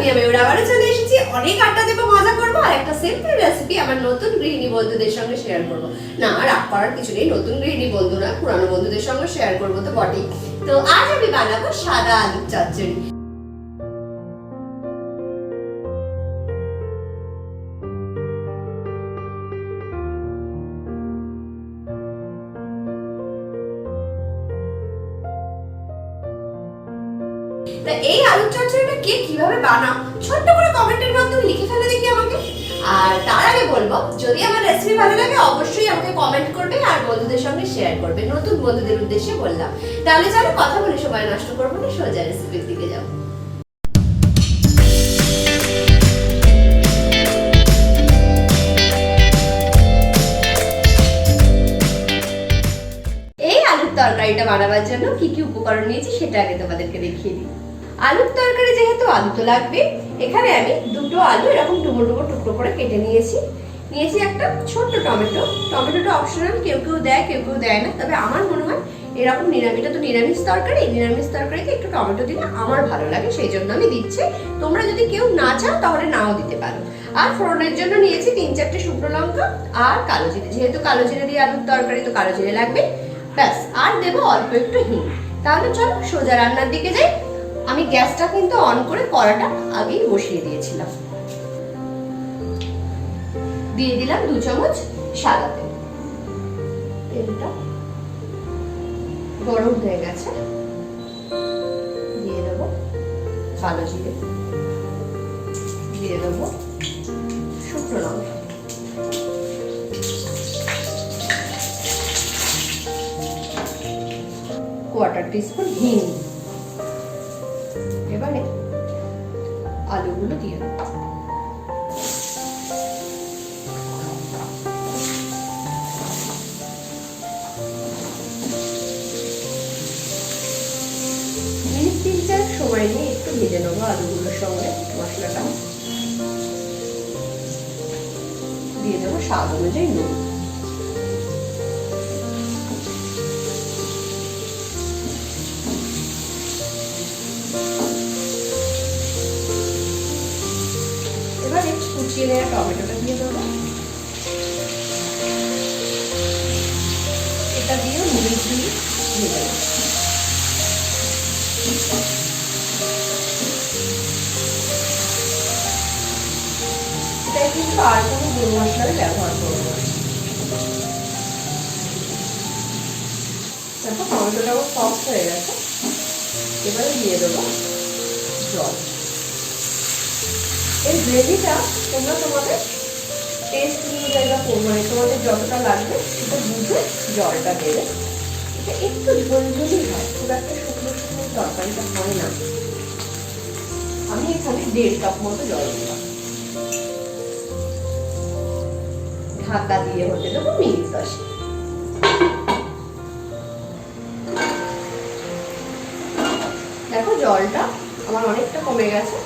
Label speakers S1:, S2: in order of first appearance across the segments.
S1: সোনিয়া মায়ুর আবারও চলে এসেছি। অনেক আড্ডা দেবো, মজা করবো আর একটা সিম্পল রেসিপি আমার নতুন গৃহিণী বন্ধুদের সঙ্গে শেয়ার করবো। না, রাগ করার কিছু নেই, নতুন গৃহিণী বন্ধু না, পুরানো বন্ধুদের সঙ্গে শেয়ার করবো তো বটেই। তো আজ আমি বানাবো সাদা আলুর চচ্চড়ি। তা এই আলুর চচ্চড়িটা কে কিভাবে বানাও ছোট্ট করে কমেন্টের মাধ্যমে লিখে ফেলে দেখি আমাকে। আর তার আগে বলবো, যদি আমার রেসিপি ভালো লাগে অবশ্যই আমাকে কমেন্ট করবে আর বন্ধুদের সঙ্গে শেয়ার করবে। নতুন বন্ধুদের উদ্দেশ্যে বললাম। তাহলে চলো কথা বলে সময় নষ্ট করবো না, সোজা রেসিপির দিকে যাও। এই আলুর তরকারিটা বানাবার জন্য কি কি উপকরণ নিয়েছি সেটা আগে তোমাদেরকে দেখিয়ে দিই। আলুর তরকারি যেহেতু আলু তো লাগবে, এখানে আমি দুটো আলু এরকম ডুবো ডুবো টুকরো করে কেটে নিয়েছি একটা ছোট্ট টমেটো। টমেটোটা অপশনাল, কেউ কেউ দেয় কেউ কেউ দেয় না, তবে আমার মনে হয় এরকম এটা তো নিরামিষ তরকারিতে একটু টমেটো দিলে আমার ভালো লাগে, সেই জন্য আমি দিচ্ছি। তোমরা যদি কেউ না চাও তাহলে নাও দিতে পারো। আর ফোড়নের জন্য নিয়েছি 3-4টে শুকনো লঙ্কা আর কালো জিরে, যেহেতু কালো জিরে দিয়ে আলুর তরকারি তো কালো জিরে লাগবে, ব্যাস। আর দেবো অল্প একটু হিং। তাহলে চলো সোজা রান্নার দিকে যাই। আমি গ্যাসটা কিন্তু অন করে কড়াটা আগেই বসিয়ে দিয়েছিলাম। দিয়ে দিলাম 2 চামচ সাদা তেল। তেলটা গরম হয়ে গেছে, দিয়ে দেবো কালো জিরে, দিয়ে দেবো শুকনো লঙ্কা, কোয়ার্টার টিস্পুন হিং। এবারে আলুগুলো দিয়ে দেবো। মিনিট 3-4 সময় নিয়ে একটু ভেজে নেবো আলুগুলোর সঙ্গে মশলাটা। দিয়ে দেবো স্বাদ অনুযায়ী নুন। এবারে কুচিয়ে নেওয়া টমেটোটা দিয়ে দেবো। এটা দিয়ে মরিচ দিয়ে দিয়ে দেবো। এটা কিন্তু আর কোনো গুঁড়ো মশলার ব্যবহার করবো না। দেখো টমেটোটা আমার সফট হয়ে গেছে। এবারে দিয়ে দেবো জল। এই গ্রেভিটা তোমরা তোমাদের টেস্ট অনুযায়ী বা মানে তোমাদের যতটা লাগবে সেটা বুঝে জলটা দেবে। এটা একটু ঝোলঝোলই হয়, খুব একটা শুকনো শুকনো তরকারিটা হয় না। আমি এখানে 1.5 কাপ মতো জল দিলাম। ঢাকা দিয়ে হতে দেবো মিনিট 10। দেখো জলটা আমার অনেকটা কমে গেছে,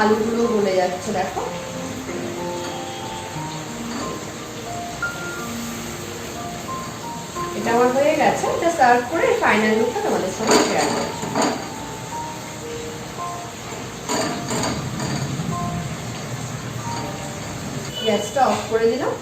S1: আলুগুলো গলে যাচ্ছে। দেখো এটা আমার হয়ে গেছে। এটা সার্ভ করে ফাইনাল লুকটা তোমাদের সঙ্গে শেয়ার করছি। গ্যাসটা অফ করে দিলাম।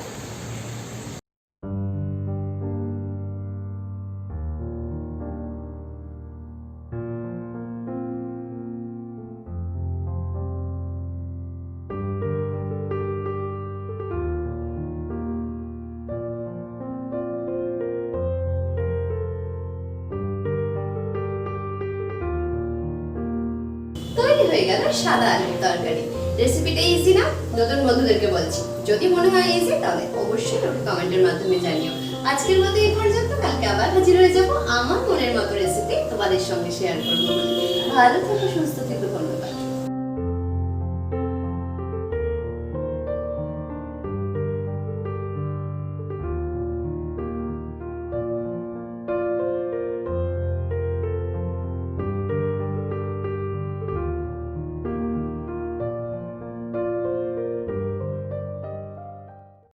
S1: তৈরি হয়ে গেল সাদা আলুর তরকারি। রেসিপিটা ইজি না? নতুন বন্ধুদেরকে বলছি, যদি মনে হয় ইজি তাহলে অবশ্যই আমাকে কমেন্টের মাধ্যমে জানিও। আজকের মতো এই পর্যন্ত, কালকে আবার হাজির হয়ে যাবো আমার মনের মতো রেসিপি তোমাদের সঙ্গে শেয়ার করবো বলে। ভালো থেকো, সুস্থ থেকো।